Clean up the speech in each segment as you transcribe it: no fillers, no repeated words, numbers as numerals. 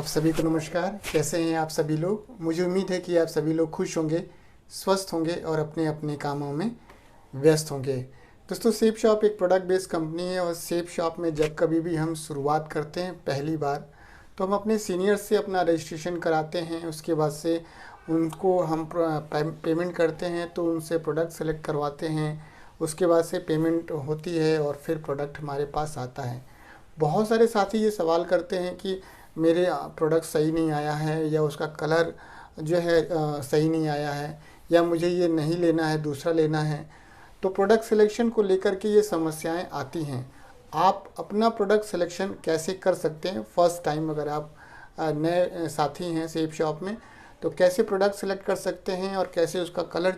सभी को नमस्कार। कैसे हैं आप सभी लोग? मुझे उम्मीद है कि आप सभी लोग खुश होंगे, स्वस्थ होंगे और अपने अपने कामों में व्यस्त होंगे। दोस्तों, सेफ शॉप एक प्रोडक्ट बेस्ड कंपनी है और सेफ शॉप में जब कभी भी हम शुरुआत करते हैं पहली बार, तो हम अपने सीनियर्स से अपना रजिस्ट्रेशन कराते हैं। उसके बाद से उनको हम पेमेंट करते हैं, तो उनसे प्रोडक्ट सेलेक्ट करवाते हैं। उसके बाद से पेमेंट होती है और फिर प्रोडक्ट हमारे पास आता है। बहुत सारे साथी ये सवाल करते हैं कि मेरे प्रोडक्ट सही नहीं आया है, या उसका कलर जो है सही नहीं आया है, या मुझे ये नहीं लेना है, दूसरा लेना है। तो प्रोडक्ट सिलेक्शन को लेकर के ये समस्याएं आती हैं। आप अपना प्रोडक्ट सिलेक्शन कैसे कर सकते हैं? फर्स्ट टाइम अगर आप नए साथी हैं सेफ शॉप में, तो कैसे प्रोडक्ट सेलेक्ट कर सकते हैं और कैसे उसका कलर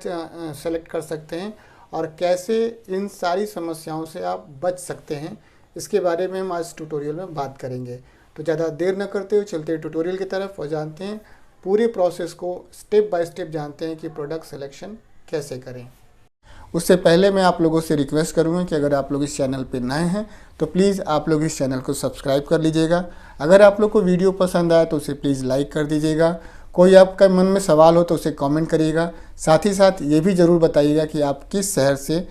सेलेक्ट कर सकते हैं और कैसे इन सारी समस्याओं से आप बच सकते हैं, इसके बारे में हम आज ट्यूटोरियल में बात करेंगे। तो ज़्यादा देर न करते हुए चलते हैं ट्यूटोरियल की तरफ और जानते हैं पूरे प्रोसेस को, स्टेप बाय स्टेप जानते हैं कि प्रोडक्ट सिलेक्शन कैसे करें। उससे पहले मैं आप लोगों से रिक्वेस्ट करूंगा कि अगर आप लोग इस चैनल पर नए हैं तो प्लीज़ आप लोग इस चैनल को सब्सक्राइब कर लीजिएगा। अगर आप लोग को वीडियो पसंद आए तो उसे प्लीज़ लाइक कर दीजिएगा। कोई आपका मन में सवाल हो तो उसे कमेंट करिएगा। साथ ही साथ ये भी ज़रूर बताइएगा कि आप किस शहर से,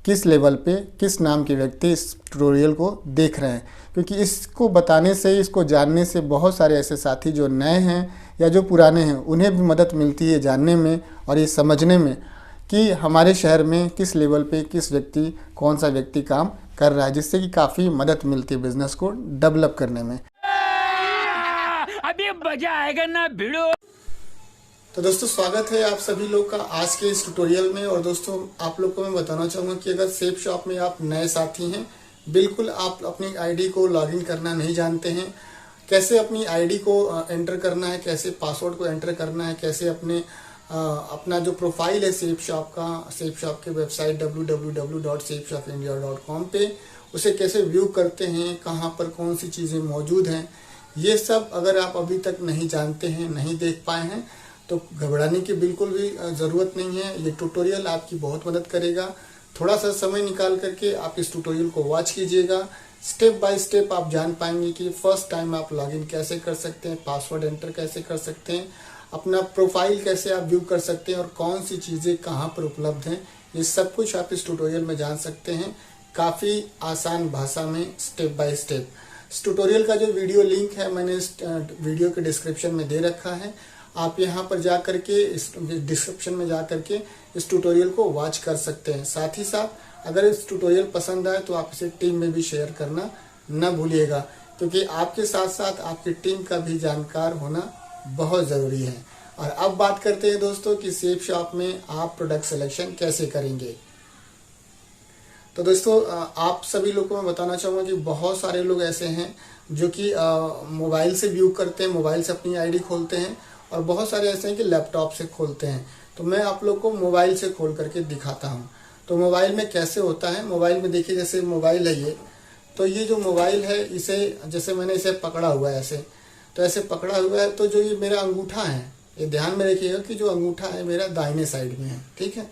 किस लेवल पे, किस नाम के व्यक्ति इस ट्यूटोरियल को देख रहे हैं, क्योंकि इसको बताने से, इसको जानने से बहुत सारे ऐसे साथी जो नए हैं या जो पुराने हैं उन्हें भी मदद मिलती है जानने में और ये समझने में कि हमारे शहर में किस लेवल पे किस व्यक्ति, कौन सा व्यक्ति काम कर रहा है, जिससे कि काफ़ी मदद मिलती है बिज़नेस को डेवलप करने में। अभी मजा आएगा ना भिड़ो। तो दोस्तों, स्वागत है आप सभी लोग का आज के इस ट्यूटोरियल में। और दोस्तों, आप लोग को मैं बताना चाहूँगा कि अगर सेफ शॉप में आप नए साथी हैं, बिल्कुल आप अपनी आईडी को लॉगिन करना नहीं जानते हैं, कैसे अपनी आईडी को एंटर करना है, कैसे पासवर्ड को एंटर करना है, कैसे अपना जो प्रोफाइल है सेफ शॉप का, सेफ शॉप के वेबसाइट www.safeshopindia.com पे उसे कैसे व्यू करते हैं, कहाँ पर कौन सी चीज़ें मौजूद हैं, ये सब अगर आप अभी तक नहीं जानते हैं, नहीं देख पाए हैं, तो घबराने की बिल्कुल भी ज़रूरत नहीं है। ये ट्यूटोरियल आपकी बहुत मदद करेगा। थोड़ा सा समय निकाल करके आप इस ट्यूटोरियल को वॉच कीजिएगा। स्टेप बाय स्टेप आप जान पाएंगे कि फर्स्ट टाइम आप लॉगिन कैसे कर सकते हैं, पासवर्ड एंटर कैसे कर सकते हैं, अपना प्रोफाइल कैसे आप व्यू कर सकते हैं और कौन सी चीज़ें कहाँ पर उपलब्ध हैं। ये सब कुछ आप इस ट्यूटोरियल में जान सकते हैं, काफ़ी आसान भाषा में, स्टेप बाय स्टेप। इस ट्यूटोरियल का जो वीडियो लिंक है मैंने इस वीडियो के डिस्क्रिप्शन में दे रखा है। आप यहाँ पर जा करके, इस डिस्क्रिप्शन में जा करके इस ट्यूटोरियल को वॉच कर सकते हैं। साथ ही साथ अगर इस ट्यूटोरियल पसंद आए तो आप इसे टीम में भी शेयर करना न भूलिएगा, क्योंकि आपके साथ साथ आपकी टीम का भी जानकार होना बहुत ज़रूरी है। और अब बात करते हैं दोस्तों कि सेफ शॉप में आप प्रोडक्ट सिलेक्शन कैसे करेंगे। तो दोस्तों, आप सभी लोगों को मैं बताना चाहूँगा कि बहुत सारे लोग ऐसे हैं जो कि मोबाइल से व्यू करते हैं, मोबाइल से अपनी आईडी खोलते हैं, और बहुत सारे ऐसे हैं कि लैपटॉप से खोलते हैं। तो मैं आप लोग को मोबाइल से खोल करके दिखाता हूँ। तो मोबाइल में कैसे होता है, मोबाइल में देखिए, जैसे मोबाइल है ये, तो ये जो मोबाइल है, इसे जैसे मैंने इसे पकड़ा हुआ है ऐसे, तो ऐसे पकड़ा हुआ है, तो जो ये मेरा अंगूठा है, ये ध्यान में रखिएगा कि जो अंगूठा है मेरा दाहिने साइड में है, ठीक है।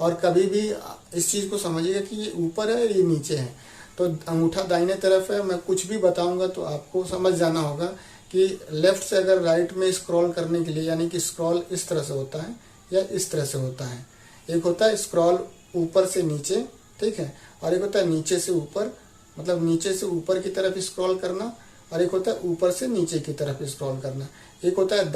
और कभी भी इस चीज़ को समझिएगा कि ये ऊपर है, ये नीचे है। तो अंगूठा दाहिने तरफ है। मैं कुछ भी बताऊँगा तो आपको समझ जाना होगा कि लेफ्ट से अगर राइट में स्क्रॉल करने के लिए, यानी कि स्क्रॉल इस तरह से होता है या इस तरह से होता है। एक होता है स्क्रॉल ऊपर से नीचे, ठीक है, और एक होता है नीचे से ऊपर, मतलब नीचे से ऊपर की तरफ स्क्रॉल करना, और एक होता है ऊपर से नीचे की तरफ स्क्रॉल करना। एक होता है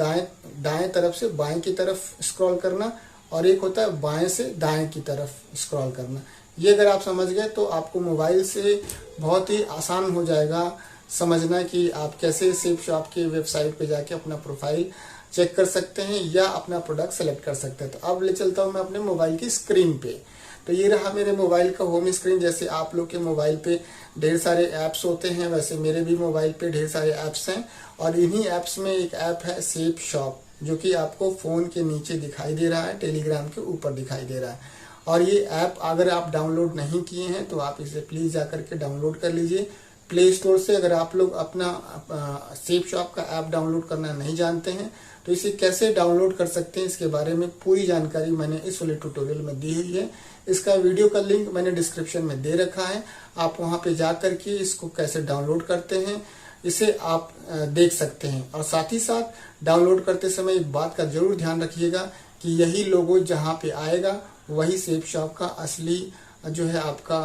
दाएं तरफ से बाएं की तरफ स्क्रॉल करना, और एक होता है बाएं से दाएं की तरफ स्क्रॉल करना। ये अगर आप समझ गए तो आपको मोबाइल से बहुत ही आसान हो जाएगा समझना कि आप कैसे सेफ शॉप के वेबसाइट पे जाके अपना प्रोफाइल चेक कर सकते हैं या अपना प्रोडक्ट सेलेक्ट कर सकते हैं। तो अब ले चलता हूं मैं अपने मोबाइल की स्क्रीन पे। तो ये रहा मेरे मोबाइल का होम स्क्रीन। जैसे आप लोग के मोबाइल पे ढेर सारे ऐप्स होते हैं, वैसे मेरे भी मोबाइल पे ढेर सारे ऐप्स हैं, और इन्हीं ऐप्स में एक ऐप है सेफ शॉप, जो कि आपको फ़ोन के नीचे दिखाई दे रहा है, टेलीग्राम के ऊपर दिखाई दे रहा है। और ये ऐप अगर आप डाउनलोड नहीं किए हैं तो आप इसे प्लीज़ जा करके डाउनलोड कर लीजिए प्ले स्टोर से। अगर आप लोग अपना सेफ शॉप का ऐप डाउनलोड करना नहीं जानते हैं तो इसे कैसे डाउनलोड कर सकते हैं, इसके बारे में पूरी जानकारी मैंने इस वाले ट्यूटोरियल में दी हुई है। इसका वीडियो का लिंक मैंने डिस्क्रिप्शन में दे रखा है। आप वहां पे जा करके इसको कैसे डाउनलोड करते हैं, इसे आप देख सकते हैं। और साथ ही साथ डाउनलोड करते समय एक बात का जरूर ध्यान रखिएगा कि यही लोगो जहाँ पे आएगा वही सेफ शॉप का असली जो है आपका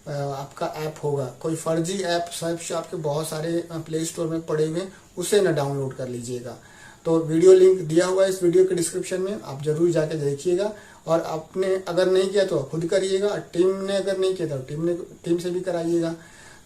आपका ऐप होगा। कोई फर्जी ऐप सेफ शॉप के बहुत सारे प्ले स्टोर में पड़े हुए, उसे न डाउनलोड कर लीजिएगा। तो वीडियो लिंक दिया हुआ है इस वीडियो के डिस्क्रिप्शन में, आप जरूर जाके देखिएगा। और आपने अगर नहीं किया तो खुद करिएगा, टीम ने अगर नहीं किया तो टीम से भी कराइएगा।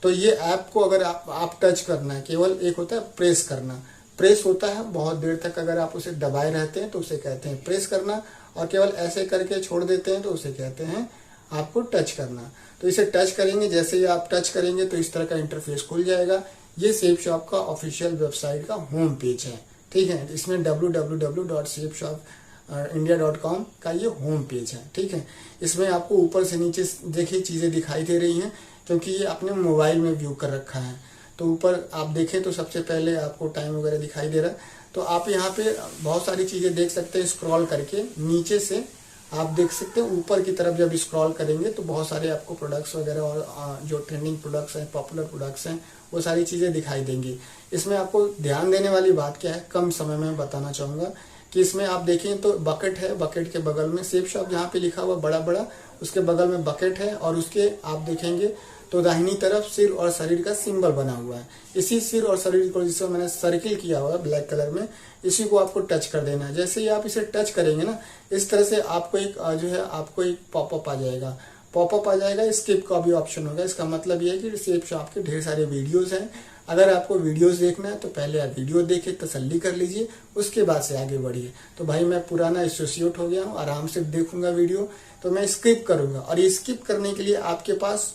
तो ये ऐप को अगर आप टच करना है, केवल एक होता है प्रेस करना, प्रेस होता है बहुत देर तक अगर आप उसे दबाए रहते हैं तो उसे कहते हैं प्रेस करना, और केवल ऐसे करके छोड़ देते हैं तो उसे कहते हैं आपको टच करना। तो इसे टच करेंगे, जैसे ही आप टच करेंगे तो इस तरह का इंटरफेस खुल जाएगा। ये सेफ शॉप का ऑफिशियल वेबसाइट का होम पेज है, ठीक है। इसमें www.safeshopindia.com का ये होम पेज है, ठीक है। इसमें आपको ऊपर से नीचे देखिए चीजें दिखाई दे रही हैं, क्योंकि ये आपने मोबाइल में व्यू कर रखा है। तो ऊपर आप देखें तो सबसे पहले आपको टाइम वगैरह दिखाई दे रहा है। तो आप यहाँ पे बहुत सारी चीजें देख सकते हैं स्क्रॉल करके। नीचे से आप देख सकते हैं ऊपर की तरफ जब स्क्रॉल करेंगे तो बहुत सारे आपको प्रोडक्ट्स वगैरह और जो ट्रेंडिंग प्रोडक्ट्स हैं, पॉपुलर प्रोडक्ट्स हैं, वो सारी चीजें दिखाई देंगी। इसमें आपको ध्यान देने वाली बात क्या है, कम समय में बताना चाहूंगा कि इसमें आप देखें तो बकेट है, बकेट के बगल में सेफ शॉप जहाँ पे लिखा हुआ बड़ा बड़ा, उसके बगल में बकेट है, और उसके आप देखेंगे तो दाहिनी तरफ सिर और शरीर का सिंबल बना हुआ है। इसी सिर और शरीर को जिसको मैंने सर्किल किया हुआ है ब्लैक कलर में, इसी को आपको टच कर देना है। जैसे ही आप इसे टच करेंगे ना, इस तरह से आपको एक जो है आपको एक पॉपअप आ जाएगा। पॉपअप आ जाएगा, स्किप का भी ऑप्शन होगा। इसका मतलब ये है कि सेफ शॉप के ढेर सारे वीडियोस हैं। अगर आपको वीडियोस देखना है तो पहले आप वीडियो देखे, तसल्ली कर लीजिए, उसके बाद से आगे बढ़िए। तो भाई मैं पुराना एसोसिएट हो गया हूँ, आराम से देखूंगा वीडियो, तो मैं स्किप करूंगा। और ये स्किप करने के लिए आपके पास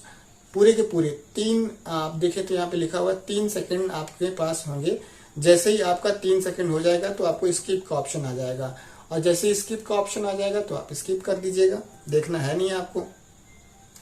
पूरे के पूरे 3, आप देखें तो यहाँ पे लिखा हुआ 3 सेकंड आपके पास होंगे। जैसे ही आपका 3 सेकंड हो जाएगा तो आपको स्किप का ऑप्शन आ जाएगा, और जैसे ही स्किप का ऑप्शन आ जाएगा तो आप स्किप कर दीजिएगा, देखना है नहीं आपको।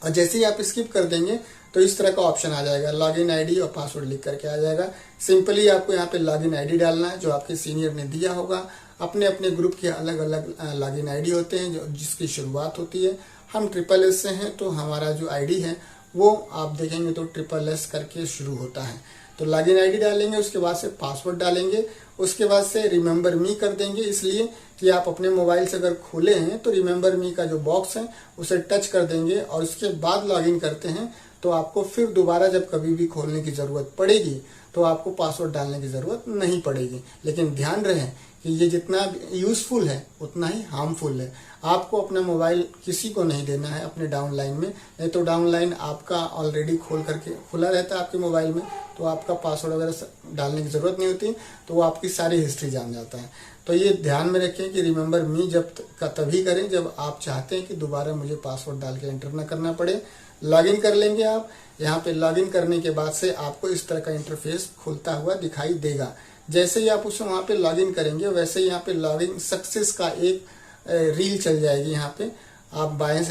और जैसे ही आप स्किप कर देंगे तो इस तरह का ऑप्शन आ जाएगा, लॉगिन आईडी और पासवर्ड लिख करके आ जाएगा। सिंपली आपको यहाँ पे लॉगिन आईडी डालना है जो आपके सीनियर ने दिया होगा। अपने अपने ग्रुप के अलग अलग लॉगिन आईडी होते हैं जो जिसकी शुरुआत होती है। हम SSS से हैं तो हमारा जो आईडी है वो आप देखेंगे तो SSS करके शुरू होता है। तो लॉगिन आईडी डालेंगे, उसके बाद से पासवर्ड डालेंगे, उसके बाद से रिमेंबर मी कर देंगे, इसलिए कि आप अपने मोबाइल से अगर खोले हैं तो रिमेंबर मी का जो बॉक्स है उसे टच कर देंगे, और उसके बाद लॉगिन करते हैं तो आपको फिर दोबारा जब कभी भी खोलने की जरूरत पड़ेगी तो आपको पासवर्ड डालने की जरूरत नहीं पड़ेगी। लेकिन ध्यान रहे कि ये जितना यूजफुल है उतना ही हार्मफुल है। आपको अपना मोबाइल किसी को नहीं देना है अपने डाउनलाइन में, नहीं तो डाउनलाइन आपका ऑलरेडी खोल करके खुला रहता है आपके मोबाइल में, तो आपका पासवर्ड वगैरह डालने की जरूरत नहीं होती, तो वो आपकी सारी हिस्ट्री जान जाता है। तो ये ध्यान में रखें कि रिमेंबर मी जब का तभी करें जब आप चाहते हैं कि दोबारा मुझे पासवर्ड डाल के एंटर न करना पड़े। लॉगिन कर लेंगे आप। यहाँ पे लॉगिन करने के बाद से आपको इस तरह का इंटरफेस खुलता हुआ दिखाई देगा। जैसे ही आप उसे वहां पे लॉगिन करेंगे वैसे ही यहाँ पे लॉगिन सक्सेस का एक रील चल जाएगी। यहाँ पे आप बाएं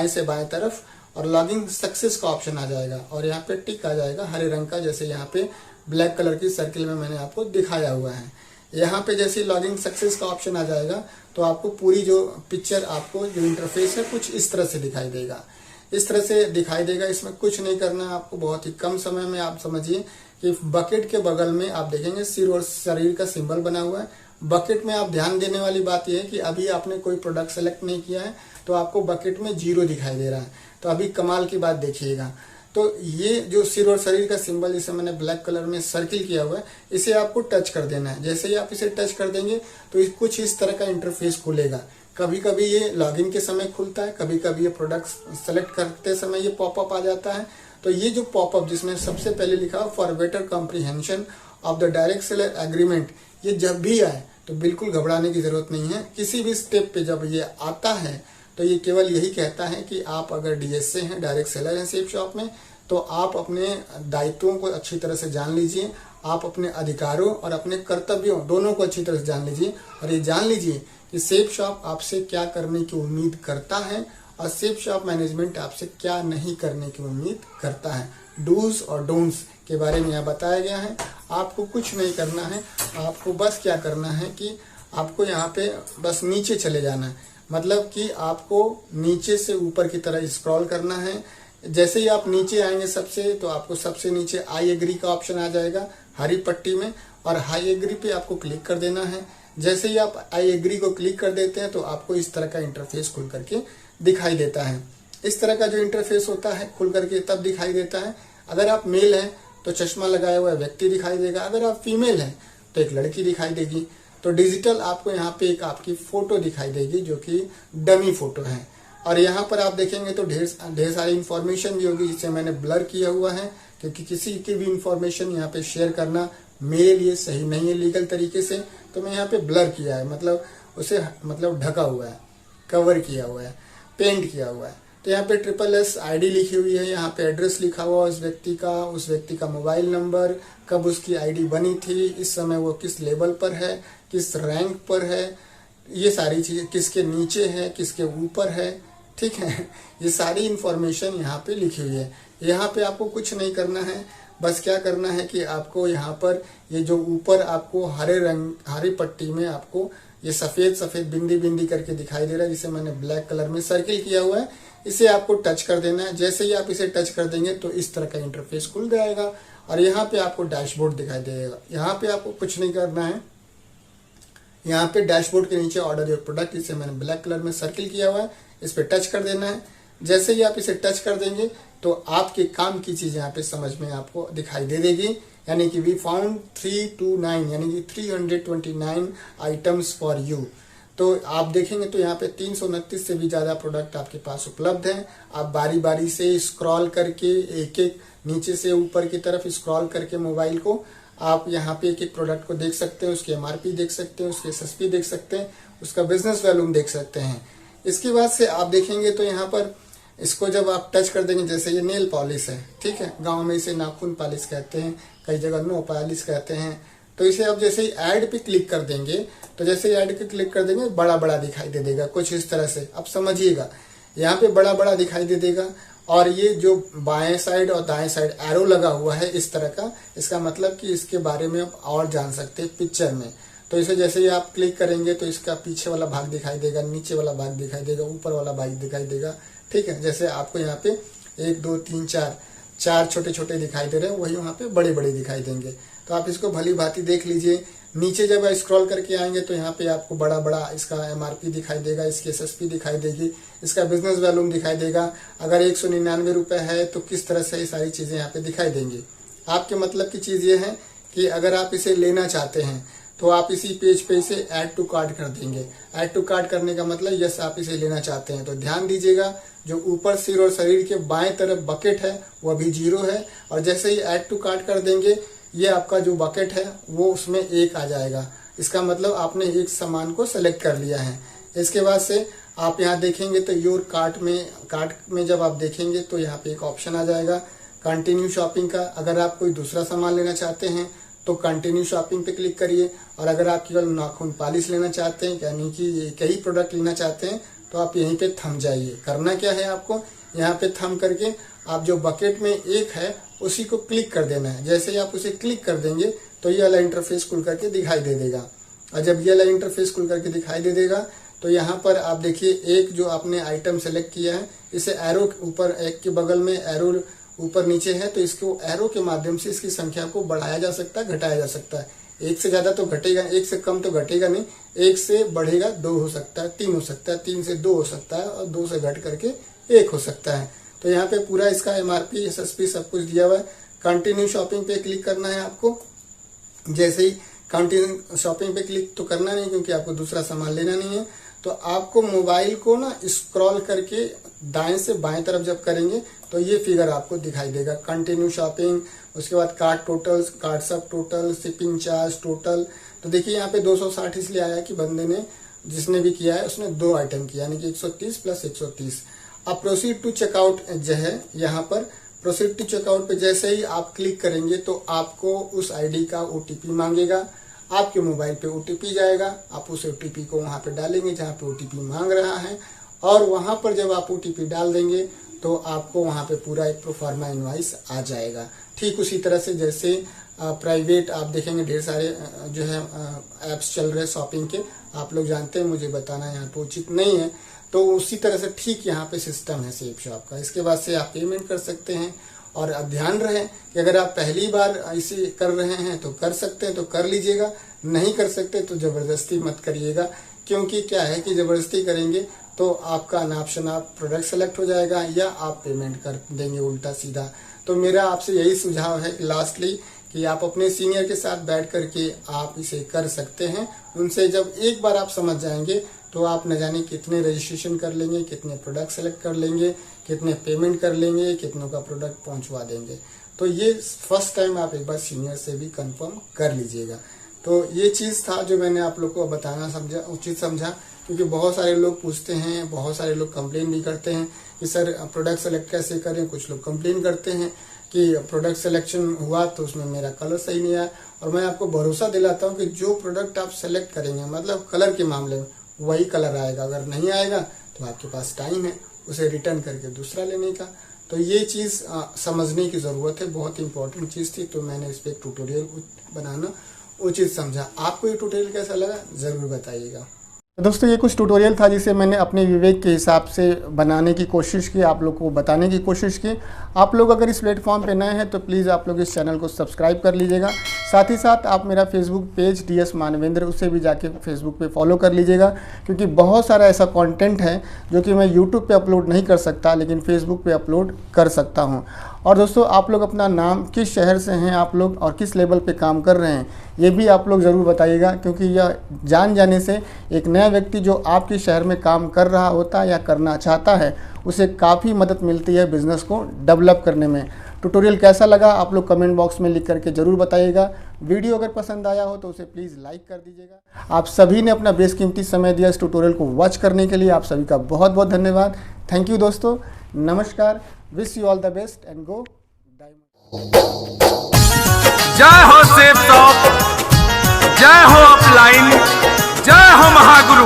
से बाएं तरफ, और लॉगिन सक्सेस का ऑप्शन आ जाएगा, और यहाँ पे टिक आ जाएगा हरे रंग का, जैसे यहाँ पे ब्लैक कलर की सर्किल में मैंने आपको दिखाया हुआ है। यहाँ पे जैसे लॉगिन सक्सेस का ऑप्शन आ जाएगा तो आपको पूरी जो पिक्चर, आपको जो इंटरफेस है कुछ इस तरह से दिखाई देगा, इस तरह से दिखाई देगा। इसमें कुछ नहीं करना है आपको, बहुत ही कम समय में आप समझिए कि बकेट के बगल में आप देखेंगे सिर और शरीर का सिंबल बना हुआ है। बकेट में आप ध्यान देने वाली बात यह है कि अभी आपने कोई प्रोडक्ट सेलेक्ट नहीं किया है तो आपको बकेट में 0 दिखाई दे रहा है। तो अभी कमाल की बात देखिएगा, तो ये जो सिर और शरीर का सिंबल जिसे मैंने ब्लैक कलर में सर्किल किया हुआ है, इसे आपको टच कर देना है। जैसे ही आप इसे टच कर देंगे तो कुछ इस तरह का इंटरफेस खुलेगा। कभी कभी ये लॉगिन के समय खुलता है, कभी कभी ये प्रोडक्ट सेलेक्ट करते समय ये पॉपअप आ जाता है। तो ये जो पॉपअप जिसमें सबसे पहले लिखा हो for better comprehension of the direct seller agreement, ये जब भी आए तो बिल्कुल घबराने की जरूरत नहीं है। किसी भी स्टेप पे जब ये आता है तो ये केवल यही कहता है कि आप अगर डीएसए हैं, डायरेक्ट सेलर हैं सेफ शॉप में, तो आप अपने दायित्वों को अच्छी तरह से जान लीजिए, आप अपने अधिकारों और अपने कर्तव्यों दोनों को अच्छी तरह से जान लीजिए, और ये जान लीजिए कि सेफ शॉप आपसे क्या करने की उम्मीद करता है और सेफ शॉप मैनेजमेंट आपसे क्या नहीं करने की उम्मीद करता है। डूज और डोंट्स के बारे में यहाँ बताया गया है। आपको कुछ नहीं करना है, आपको बस क्या करना है कि आपको यहाँ पे बस नीचे चले जाना है, मतलब कि आपको नीचे से ऊपर की तरह स्क्रॉल करना है। जैसे ही आप नीचे आएंगे सबसे, तो आपको सबसे नीचे आई एग्री का ऑप्शन आ जाएगा हरी पट्टी में, और आई एग्री पे आपको क्लिक कर देना है। जैसे ही आप आई एग्री को क्लिक कर देते हैं तो आपको इस तरह का इंटरफेस खुल करके दिखाई देता है। इस तरह का जो इंटरफेस होता है खुल करके तब दिखाई देता है। अगर आप मेल हैं तो चश्मा लगाया हुआ व्यक्ति दिखाई देगा, अगर आप फीमेल हैं तो एक लड़की दिखाई देगी। तो डिजिटल आपको यहाँ पे एक आपकी फोटो दिखाई देगी जो कि डमी फोटो है, और यहाँ पर आप देखेंगे तो ढेर सारी इंफॉर्मेशन भी होगी जिसे मैंने ब्लर किया हुआ है, क्योंकि किसी की भी इंफॉर्मेशन यहाँ पे शेयर करना मेरे लिए सही नहीं है लीगल तरीके से, तो मैं यहाँ पे ब्लर किया है, मतलब उसे ढका हुआ है, कवर किया हुआ है, पेंट किया हुआ है। तो यहाँ पे SSS ID लिखी हुई है, यहाँ पे एड्रेस लिखा हुआ उस व्यक्ति का मोबाइल नंबर, कब उसकी ID बनी थी, इस समय वो किस लेवल पर है, किस रैंक पर है, ये सारी चीजें, किसके नीचे है, किसके ऊपर है, ठीक है। ये सारी इंफॉर्मेशन यहाँ पे लिखी हुई है। यहाँ पे आपको कुछ नहीं करना है, बस क्या करना है कि आपको यहाँ पर ये जो ऊपर आपको हरे पट्टी में आपको ये सफेद बिंदी बिंदी करके दिखाई दे रहा है, जिसे मैंने ब्लैक कलर में सर्किल किया हुआ है, इसे आपको टच कर देना है। जैसे ही आप इसे टच कर देंगे तो इस तरह का इंटरफेस खुल जाएगा, और यहाँ पे आपको डैशबोर्ड दिखाई देगा। यहाँ पे आपको कुछ नहीं करना है, यहाँ पे डैशबोर्ड के नीचे ऑर्डर योर प्रोडक्ट, इसे मैंने ब्लैक कलर में सर्किल किया हुआ है, इस पे टच कर देना है। जैसे ही आप इसे टच कर देंगे तो आपके काम की चीज यहाँ पे समझ में आपको दिखाई दे देगी, यानी कि वी फाउंड 329 यानी कि 329 आइटम्स फॉर यू। तो आप देखेंगे तो यहाँ पे 329 से भी ज्यादा प्रोडक्ट आपके पास उपलब्ध हैं। आप बारी बारी से स्क्रॉल करके एक एक नीचे से ऊपर की तरफ स्क्रॉल करके मोबाइल को आप यहाँ पे एक एक प्रोडक्ट को देख सकते हैं, उसके MRP देख सकते हैं, उसके SSP देख सकते हैं, उसका बिजनेस वैल्यूम देख सकते हैं। इसके बाद से आप देखेंगे तो यहाँ पर इसको जब आप टच कर देंगे, जैसे ये नेल पॉलिश है, ठीक है, गांव में इसे नाखून पॉलिश कहते हैं, कई जगह नो पॉलिश कहते हैं। तो इसे आप जैसे ही ऐड पे क्लिक कर देंगे, तो जैसे ही ऐड पे क्लिक कर देंगे बड़ा बड़ा दिखाई दे देगा, कुछ इस तरह से। अब समझिएगा, यहाँ पे बड़ा बड़ा दिखाई दे देगा, और ये जो बाएं साइड और दाएं साइड एरो लगा हुआ है इस तरह का, इसका मतलब कि इसके बारे में आप और जान सकते हैं पिक्चर में। तो इसे जैसे ही आप क्लिक करेंगे तो इसका पीछे वाला भाग दिखाई देगा, नीचे वाला भाग दिखाई देगा, ऊपर वाला भाग दिखाई देगा, ठीक है। जैसे आपको यहाँ पे 1 2 3 4 छोटे छोटे दिखाई दे रहे हैं, वही वहाँ पे बड़े बड़े दिखाई देंगे। तो आप इसको भली भांति देख लीजिए। नीचे जब आप स्क्रॉल करके आएंगे तो यहाँ पे आपको बड़ा बड़ा इसका MRP दिखाई देगा, इसकी SSP दिखाई देगी, इसका बिजनेस वैल्यूम दिखाई देगा। अगर 199 रुपए है तो किस तरह से ये सारी चीजें यहाँ पे दिखाई देंगी। आपके मतलब की चीज ये है कि अगर आप इसे लेना चाहते हैं तो आप इसी पेज पे इसे ऐड टू कार्ट कर देंगे। ऐड टू कार्ट करने का मतलब यस आप इसे लेना चाहते हैं। तो ध्यान दीजिएगा, जो ऊपर सिर और शरीर के बाएं तरफ बकेट है वो अभी 0 है, और जैसे ही ऐड टू कार्ट कर देंगे ये आपका जो बकेट है वो उसमें 1 आ जाएगा। इसका मतलब आपने एक सामान को सेलेक्ट कर लिया है। इसके बाद से आप यहाँ देखेंगे तो योर कार्ट में जब आप देखेंगे तो यहाँ पे एक ऑप्शन आ जाएगा कंटिन्यू शॉपिंग का। अगर आप कोई दूसरा सामान लेना चाहते हैं तो कंटिन्यू शॉपिंग पे क्लिक करिए, और अगर आप केवल नाखून पॉलिश लेना चाहते हैं, यानी कि एक ही प्रोडक्ट लेना चाहते हैं, तो आप यहीं पे थम जाइए। करना क्या है, आपको यहाँ पे थम करके आप जो बकेट में 1 है उसी को क्लिक कर देना है। जैसे ही आप उसे क्लिक कर देंगे तो ये वाला इंटरफेस खुल करके दिखाई दे देगा, और जब ये वाला इंटरफेस खुल करके दिखाई दे देगा तो यहाँ पर आप देखिए एक जो आपने आइटम सेलेक्ट किया है, इसे एरो ऊपर, एक के बगल में एरो ऊपर नीचे है, तो इसको एरो के माध्यम से इसकी संख्या को बढ़ाया जा सकता है, घटाया जा सकता है। 1 से ज्यादा तो घटेगा, 1 से कम तो घटेगा नहीं, 1 से बढ़ेगा 2 हो सकता है, 3 हो सकता है, 3 से 2 हो सकता है, और 2 से घट करके 1 हो सकता है। तो यहाँ पे पूरा इसका MRP SSP सब कुछ दिया हुआ है। कंटिन्यू शॉपिंग पे क्लिक करना है आपको। जैसे ही कंटिन्यू शॉपिंग पे क्लिक तो करना नहीं, क्योंकि आपको दूसरा सामान लेना नहीं है। तो आपको मोबाइल को ना स्क्रॉल करके दाएं से बाएं तरफ जब करेंगे तो ये फिगर आपको दिखाई देगा, कंटिन्यू शॉपिंग, उसके बाद कार्ट टोटल्स, कार्ट सब टोटल, शिपिंग चार्ज टोटल। तो देखिए यहाँ पे 260 इसलिए आया कि बंदे ने, जिसने भी किया है उसने 2 आइटम किया, यानी कि 130 + 130। अब प्रोसीड टू चेकआउट जो है, यहाँ पर प्रोसीड टू चेकआउट पे जैसे ही आप क्लिक करेंगे तो आपको उस ID का OTP मांगेगा। आपके मोबाइल पे OTP जाएगा, आप उस OTP को वहां पे डालेंगे जहां पे OTP मांग रहा है, और वहां पर जब आप OTP डाल देंगे तो आपको वहां पे पूरा एक प्रोफार्मा इनवॉइस आ जाएगा। ठीक उसी तरह से जैसे प्राइवेट आप देखेंगे ढेर सारे जो है ऐप्स चल रहे शॉपिंग के, आप लोग जानते हैं, मुझे बताना यहाँ पे उचित नहीं है। तो तो उसी तरह से ठीक यहाँ पे सिस्टम है सेप शॉप का। इसके बाद से आप पेमेंट कर सकते हैं। और अब ध्यान रहे कि अगर आप पहली बार इसे कर रहे हैं तो कर सकते हैं तो कर लीजिएगा, नहीं कर सकते तो जबरदस्ती मत करिएगा। क्योंकि क्या है कि जबरदस्ती करेंगे तो आपका नाप शनाप प्रोडक्ट सेलेक्ट हो जाएगा या आप पेमेंट कर देंगे उल्टा सीधा। तो मेरा आपसे यही सुझाव है कि लास्टली कि आप अपने सीनियर के साथ बैठ करके आप इसे कर सकते हैं। उनसे जब एक बार आप समझ जाएंगे तो आप न जाने कितने रजिस्ट्रेशन कर लेंगे, कितने प्रोडक्ट सेलेक्ट कर लेंगे, कितने पेमेंट कर लेंगे, कितनों का प्रोडक्ट पहुंचवा देंगे। तो ये फर्स्ट टाइम आप एक बार सीनियर से भी कंफर्म कर लीजिएगा। तो ये चीज़ था जो मैंने आप लोग को बताना उचित समझा, क्योंकि बहुत सारे लोग पूछते हैं, बहुत सारे लोग कंप्लेन भी करते हैं कि सर प्रोडक्ट सेलेक्ट कैसे करें। कुछ लोग कंप्लेन करते हैं कि प्रोडक्ट सिलेक्शन हुआ तो उसमें मेरा कलर सही नहीं आया। और मैं आपको भरोसा दिलाता हूँ कि जो प्रोडक्ट आप सेलेक्ट करेंगे, मतलब कलर के मामले में, वही कलर आएगा। अगर नहीं आएगा तो आपके पास टाइम है उसे रिटर्न करके दूसरा लेने का। तो ये चीज़ समझने की ज़रूरत है, बहुत इंपॉर्टेंट चीज़ थी। तो मैंने इस पर एक ट्यूटोरियल बनाना उचित समझा। आपको ये ट्यूटोरियल कैसा लगा ज़रूर बताइएगा। तो दोस्तों ये कुछ ट्यूटोरियल था जिसे मैंने अपने विवेक के हिसाब से बनाने की कोशिश की, आप लोग को बताने की कोशिश की। आप लोग अगर इस प्लेटफॉर्म पे नए हैं तो प्लीज़ आप लोग इस चैनल को सब्सक्राइब कर लीजिएगा। साथ ही साथ आप मेरा फेसबुक पेज DS मानवेंद्र, उसे भी जाके फेसबुक पे फॉलो कर लीजिएगा, क्योंकि बहुत सारा ऐसा कंटेंट है जो कि मैं यूट्यूब पे अपलोड नहीं कर सकता लेकिन फेसबुक पे अपलोड कर सकता हूँ। और दोस्तों आप लोग अपना नाम, किस शहर से हैं आप लोग और किस लेवल पे काम कर रहे हैं, ये भी आप लोग ज़रूर बताइएगा, क्योंकि यह जान जाने से एक नया व्यक्ति जो आपके शहर में काम कर रहा होता है या करना चाहता है उसे काफ़ी मदद मिलती है बिज़नेस को डेवलप करने में। ट्यूटोरियल कैसा लगा आप लोग कमेंट बॉक्स में लिख करके ज़रूर बताइएगा। वीडियो अगर पसंद आया हो तो उसे प्लीज़ लाइक कर दीजिएगा। आप सभी ने अपना बेशकीमती समय दिया इस ट्यूटोरियल को वॉच करने के लिए, आप सभी का बहुत बहुत धन्यवाद। थैंक यू दोस्तों, नमस्कार, wish you all the best and go diamond. जय हो सेप शॉप, जय हो अपलाइन, जय हो महागुरु।